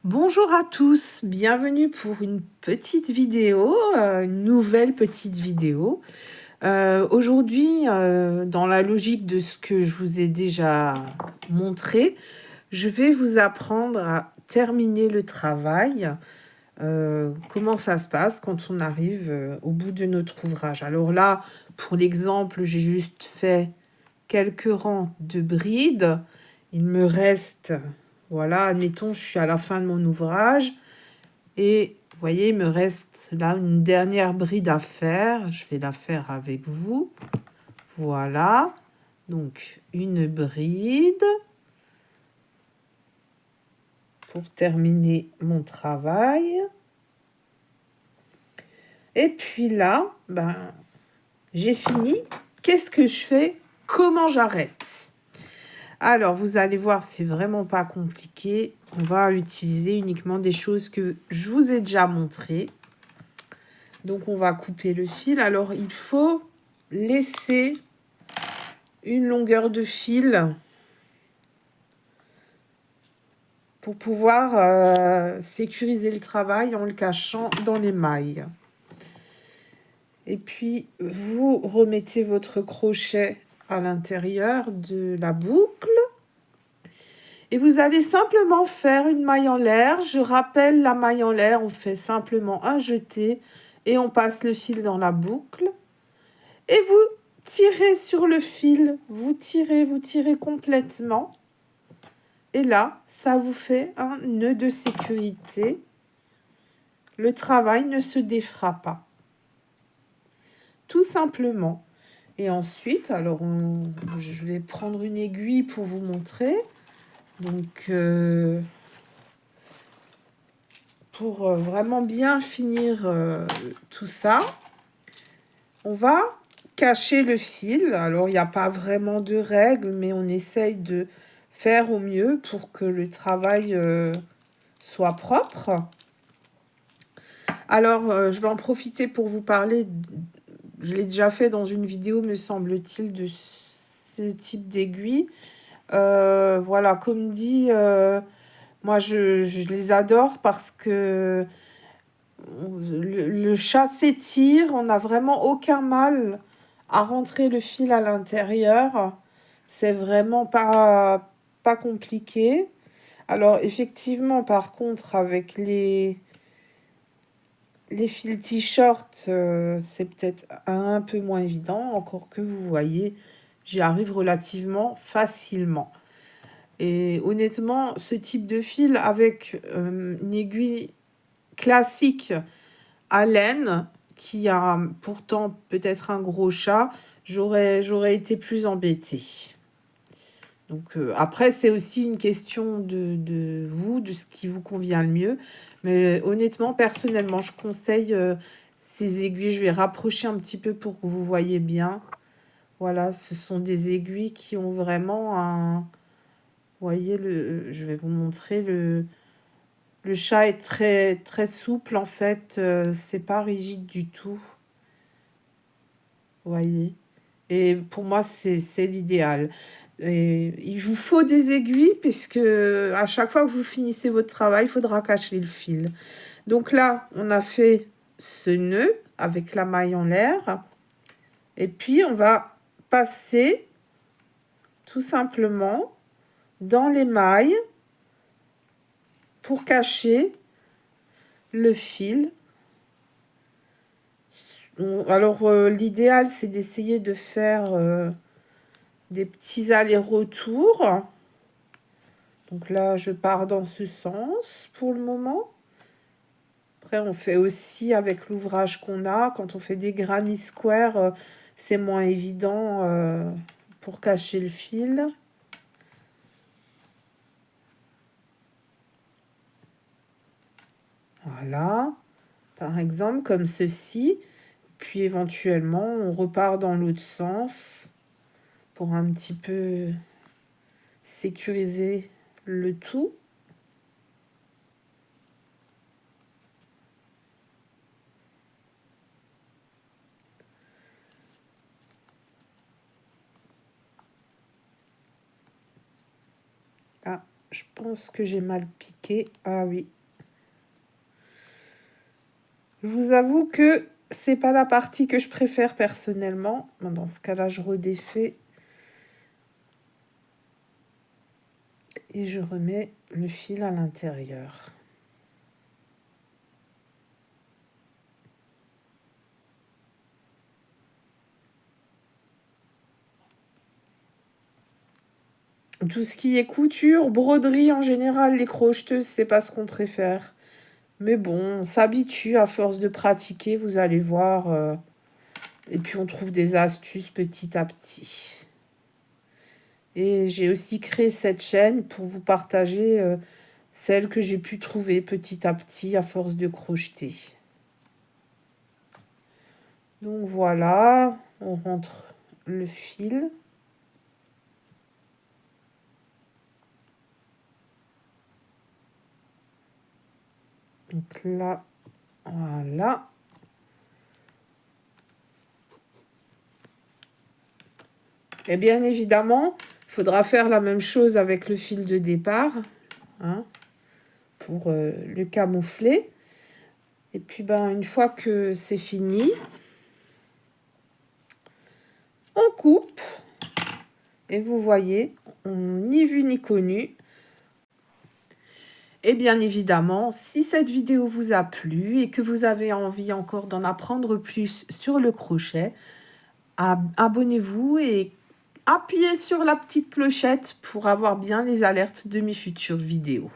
Bonjour à tous, bienvenue pour une petite vidéo, une nouvelle petite vidéo. Aujourd'hui, dans la logique de ce que je vous ai déjà montré, je vais vous apprendre à terminer le travail. Comment ça se passe quand on arrive au bout de notre ouvrage. Alors là, pour l'exemple, j'ai juste fait quelques rangs de brides. Il me reste, voilà, admettons, je suis à la fin de mon ouvrage. Et vous voyez, il me reste là une dernière bride à faire. Je vais la faire avec vous. Voilà. Donc, une bride pour terminer mon travail. Et puis là, j'ai fini. Qu'est-ce que je fais? Comment j'arrête? Alors, vous allez voir, c'est vraiment pas compliqué. On va utiliser uniquement des choses que je vous ai déjà montrées. Donc, on va couper le fil. Alors, il faut laisser une longueur de fil pour pouvoir sécuriser le travail en le cachant dans les mailles. Et puis, vous remettez votre crochet à l'intérieur de la boucle. Et vous allez simplement faire une maille en l'air. Je rappelle, la maille en l'air, on fait simplement un jeté et on passe le fil dans la boucle. Et vous tirez sur le fil, vous tirez complètement. Et là, ça vous fait un nœud de sécurité. Le travail ne se défera pas. Tout simplement. Et ensuite, alors je vais prendre une aiguille pour vous montrer. Donc, pour vraiment bien finir tout ça, on va cacher le fil. Alors, il n'y a pas vraiment de règles, mais on essaye de faire au mieux pour que le travail soit propre. Alors, je vais en profiter pour vous parler, je l'ai déjà fait dans une vidéo, me semble-t-il, de ce type d'aiguille. Voilà, comme dit, moi je les adore parce que le chat s'étire, on n'a vraiment aucun mal à rentrer le fil à l'intérieur. C'est vraiment pas compliqué. Alors effectivement, par contre, avec les fils t-shirt, c'est peut-être un peu moins évident, encore que vous voyez, j'y arrive relativement facilement. Et honnêtement, ce type de fil avec une aiguille classique à laine, qui a pourtant peut-être un gros chat, j'aurais été plus embêtée. Donc après, c'est aussi une question de vous, de ce qui vous convient le mieux. Mais honnêtement, personnellement, je conseille ces aiguilles. Je vais rapprocher un petit peu pour que vous voyez bien. Voilà, ce sont des aiguilles qui ont vraiment un... Vous voyez, je vais vous montrer, le chat est très, très souple en fait. C'est pas rigide du tout. Vous voyez. Et pour moi, c'est l'idéal. Et il vous faut des aiguilles puisque à chaque fois que vous finissez votre travail, il faudra cacher le fil. Donc là, on a fait ce nœud avec la maille en l'air. Et puis, on va passer tout simplement dans les mailles pour cacher le fil. Alors, l'idéal, c'est d'essayer de faire des petits allers-retours. Donc là, je pars dans ce sens pour le moment. Après, on fait aussi avec l'ouvrage qu'on a. Quand on fait des granny square, c'est moins évident pour cacher le fil. Voilà. Par exemple, comme ceci. Puis éventuellement, on repart dans l'autre sens pour un petit peu sécuriser le tout. Ah, Je pense que j'ai mal piqué. Ah oui. Je vous avoue que c'est pas la partie que je préfère personnellement. Bon, dans ce cas-là, je redéfais. Et je remets le fil à l'intérieur. Tout ce qui est couture, broderie en général, les crocheteuses, c'est pas ce qu'on préfère. Mais bon, on s'habitue à force de pratiquer, vous allez voir. Et puis on trouve des astuces petit à petit. Et j'ai aussi créé cette chaîne pour vous partager celles que j'ai pu trouver petit à petit à force de crocheter. Donc voilà, on rentre le fil. Donc là, voilà. Et bien évidemment, il faudra faire la même chose avec le fil de départ, hein, pour le camoufler. Et puis ben, une fois que c'est fini, on coupe. Et vous voyez, on ni vu ni connu. Et bien évidemment, si cette vidéo vous a plu et que vous avez envie encore d'en apprendre plus sur le crochet, abonnez-vous et appuyez sur la petite clochette pour avoir bien les alertes de mes futures vidéos.